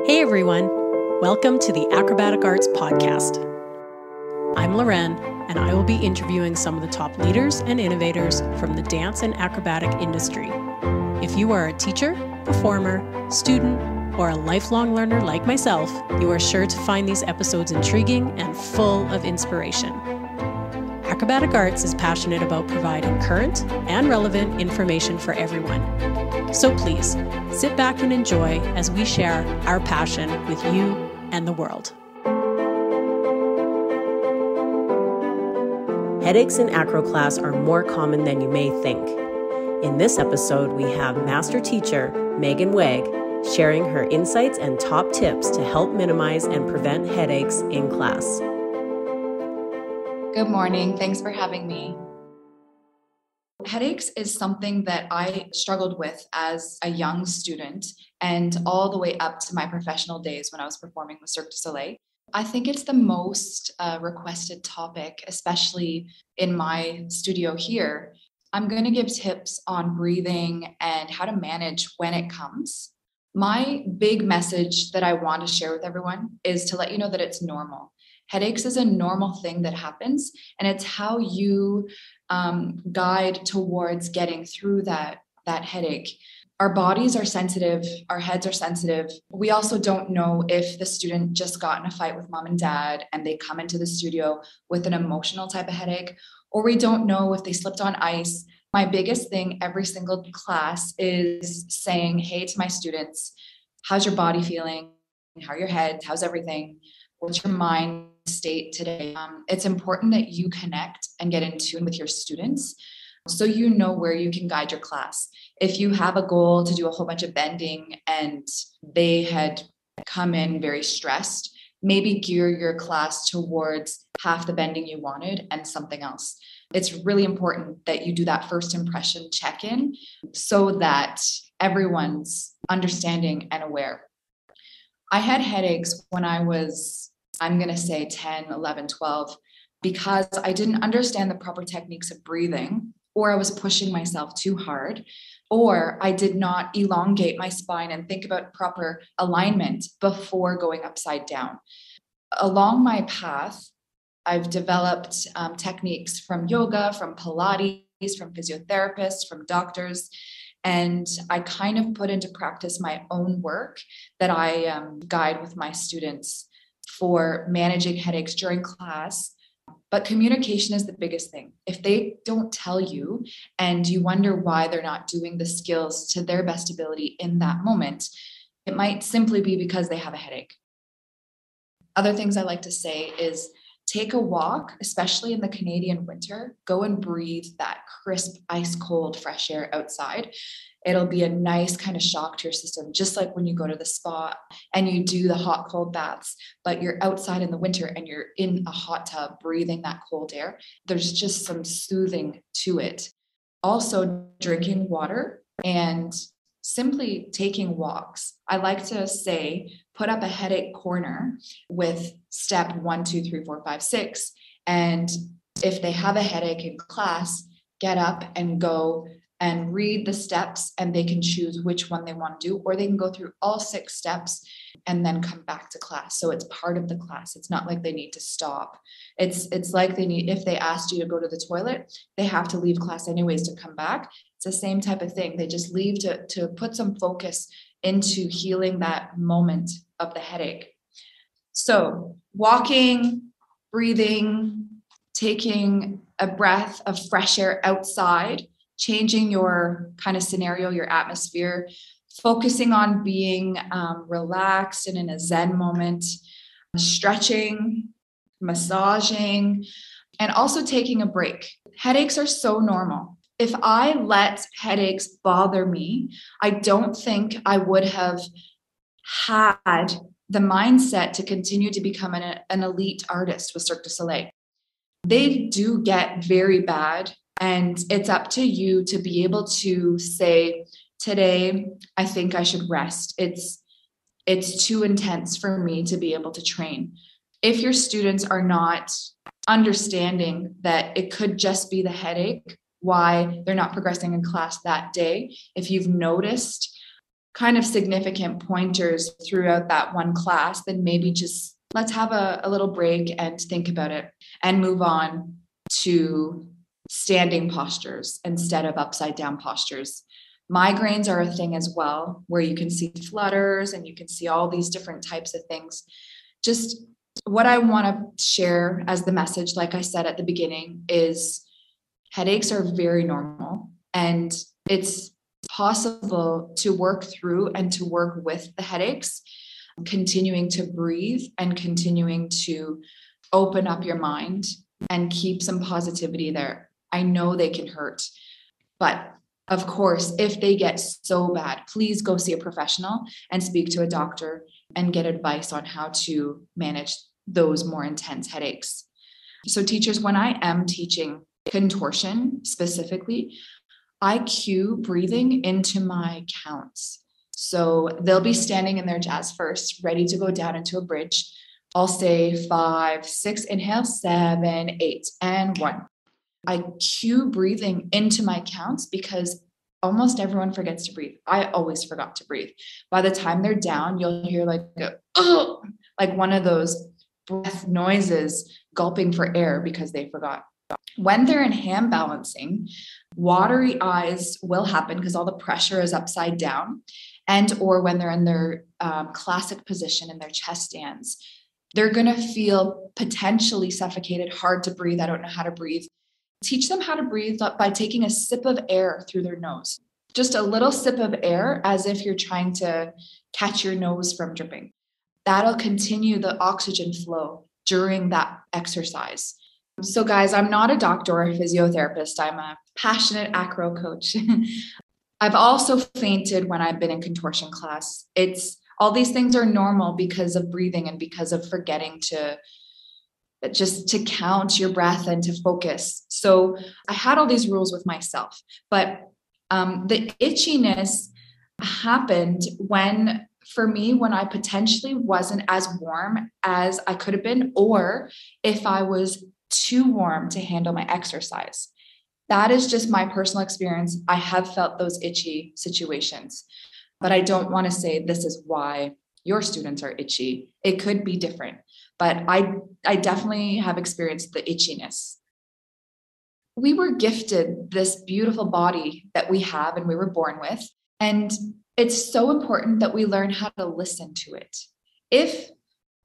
Hey everyone, welcome to the Acrobatic Arts Podcast. I'm Loren, and I will be interviewing some of the top leaders and innovators from the dance and acrobatic industry. If you are a teacher, performer, student, or a lifelong learner like myself, you are sure to find these episodes intriguing and full of inspiration. Acrobatic Arts is passionate about providing current and relevant information for everyone. So please, sit back and enjoy as we share our passion with you and the world. Headaches in acro class are more common than you may think. In this episode, we have Master Teacher Meaghan Wegg sharing her insights and top tips to help minimize and prevent headaches in class. Good morning. Thanks for having me. Headaches is something that I struggled with as a young student and all the way up to my professional days when I was performing with Cirque du Soleil. I think it's the most requested topic, especially in my studio here. I'm going to give tips on breathing and how to manage when it comes. My big message that I want to share with everyone is to let you know that it's normal. Headaches is a normal thing that happens, and it's how you guide towards getting through that headache. Our bodies are sensitive, our heads are sensitive. We also don't know if the student just got in a fight with mom and dad and they come into the studio with an emotional type of headache, or we don't know if they slipped on ice. My biggest thing every single class is saying, hey, to my students, how's your body feeling? How are your heads? How's everything? What's your mind state today? It's important that you connect and get in tune with your students so you know where you can guide your class. If you have a goal to do a whole bunch of bending and they had come in very stressed, maybe gear your class towards half the bending you wanted and something else. It's really important that you do that first impression check-in so that everyone's understanding and aware. I had headaches when I was, I'm going to say 10, 11, 12, because I didn't understand the proper techniques of breathing, or I was pushing myself too hard, or I did not elongate my spine and think about proper alignment before going upside down. Along my path, I've developed techniques from yoga, from Pilates, from physiotherapists, from doctors, and I kind of put into practice my own work that I guide with my students for managing headaches during class. But communication is the biggest thing. If they don't tell you and you wonder why they're not doing the skills to their best ability in that moment, it might simply be because they have a headache. Other things I like to say is take a walk, especially in the Canadian winter. Go and breathe that crisp, ice cold, fresh air outside. It'll be a nice kind of shock to your system, just like when you go to the spa and you do the hot, cold baths, but you're outside in the winter and you're in a hot tub breathing that cold air. There's just some soothing to it. Also, drinking water and simply taking walks. I like to say, put up a headache corner with step 1, 2, 3, 4, 5, 6. And if they have a headache in class, get up and go and read the steps, and they can choose which one they want to do, or they can go through all 6 steps and then come back to class. So it's part of the class. It's not like they need to stop. It's like they need, if they asked you to go to the toilet, they have to leave class anyways to come back. It's the same type of thing. They just leave to put some focus into healing that moment of the headache. So walking, breathing, taking a breath of fresh air outside, changing your kind of scenario, your atmosphere, focusing on being relaxed and in a Zen moment, stretching, massaging, and also taking a break. Headaches are so normal. If I let headaches bother me, I don't think I would have had the mindset to continue to become an elite artist with Cirque du Soleil. They do get very bad. And it's up to you to be able to say, today, I think I should rest. It's too intense for me to be able to train. If your students are not understanding that it could just be the headache, why they're not progressing in class that day, if you've noticed kind of significant pointers throughout that one class, then maybe just let's have a little break and think about it and move on to standing postures instead of upside down postures. Migraines are a thing as well, where you can see flutters and you can see all these different types of things. Just what I want to share as the message, like I said at the beginning, is headaches are very normal, and it's possible to work through and to work with the headaches, continuing to breathe and continuing to open up your mind and keep some positivity there. I know they can hurt, but of course, if they get so bad, please go see a professional and speak to a doctor and get advice on how to manage those more intense headaches. So teachers, when I am teaching contortion specifically, I cue breathing into my counts. So they'll be standing in their jazz first, ready to go down into a bridge. I'll say 5, 6, inhale, 7, 8, and 1. I cue breathing into my counts because almost everyone forgets to breathe. I always forgot to breathe. By the time they're down, you'll hear like one of those breath noises, gulping for air because they forgot. When they're in hand balancing, watery eyes will happen because all the pressure is upside down, and or when they're in their classic position in their chest stands, they're going to feel potentially suffocated, hard to breathe. I don't know how to breathe. Teach them how to breathe by taking a sip of air through their nose. Just a little sip of air as if you're trying to catch your nose from dripping. That'll continue the oxygen flow during that exercise. So guys, I'm not a doctor or a physiotherapist. I'm a passionate acro coach. I've also fainted when I've been in contortion class. All these things are normal because of breathing and because of forgetting to count your breath and to focus. So I had all these rules with myself, but the itchiness happened when I potentially wasn't as warm as I could have been, or if I was too warm to handle my exercise. That is just my personal experience. I have felt those itchy situations, but I don't want to say this is why your students are itchy. It could be different, but I definitely have experienced the itchiness. We were gifted this beautiful body that we have and we were born with, and it's so important that we learn how to listen to it.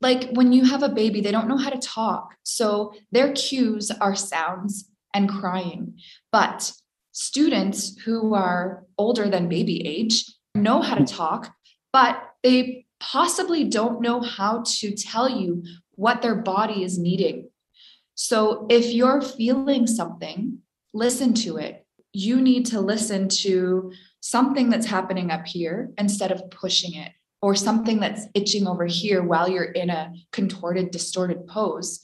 Like when you have a baby, they don't know how to talk. So their cues are sounds and crying. But students who are older than baby age know how to talk, but they possibly don't know how to tell you what their body is needing. So if you're feeling something, listen to it. You need to listen to something that's happening up here instead of pushing it, or something that's itching over here while you're in a contorted, distorted pose.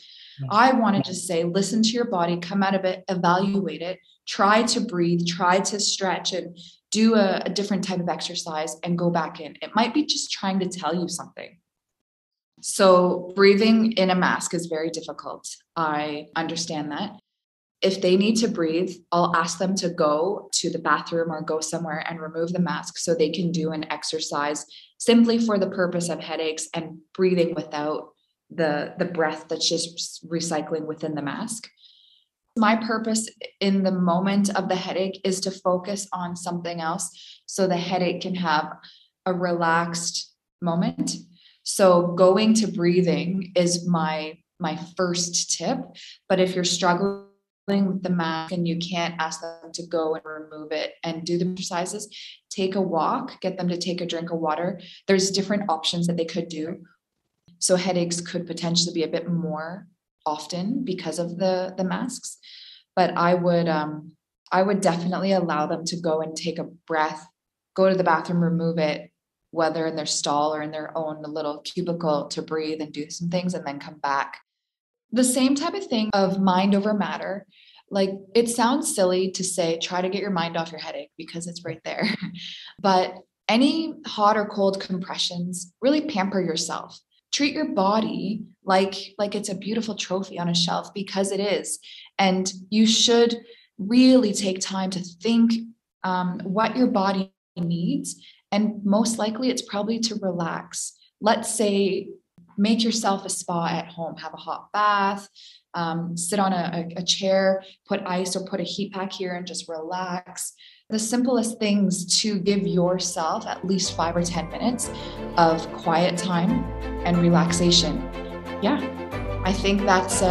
I want to just say, listen to your body, come out of it, evaluate it, try to breathe, try to stretch and do a different type of exercise and go back in. It might be just trying to tell you something. So breathing in a mask is very difficult. I understand that. If they need to breathe, I'll ask them to go to the bathroom or go somewhere and remove the mask so they can do an exercise simply for the purpose of headaches and breathing without the breath that's just recycling within the mask. My purpose in the moment of the headache is to focus on something else so the headache can have a relaxed moment. So going to breathing is my first tip. But if you're struggling with the mask and you can't ask them to go and remove it and do the exercises, take a walk, get them to take a drink of water. There's different options that they could do. So headaches could potentially be a bit more often because of the masks. But I would definitely allow them to go and take a breath, go to the bathroom, remove it, whether in their stall or in their own little cubicle, to breathe and do some things and then come back. The same type of thing of mind over matter. Like, it sounds silly to say, try to get your mind off your headache because it's right there. But any hot or cold compressions, really pamper yourself. Treat your body like it's a beautiful trophy on a shelf, because it is. And you should really take time to think what your body needs And most likely it's probably to relax. Let's say, make yourself a spa at home, have a hot bath, sit on a chair, put ice or put a heat pack here and just relax. The simplest things to give yourself at least 5 or 10 minutes of quiet time and relaxation. Yeah, I think that's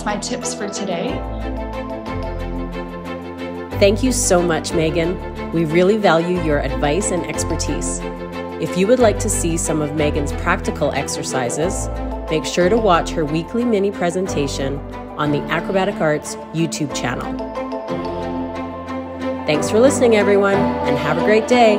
my tips for today. Thank you so much, Meaghan. We really value your advice and expertise. If you would like to see some of Meaghan's practical exercises, make sure to watch her weekly mini presentation on the Acrobatic Arts YouTube channel. Thanks for listening, everyone, and have a great day.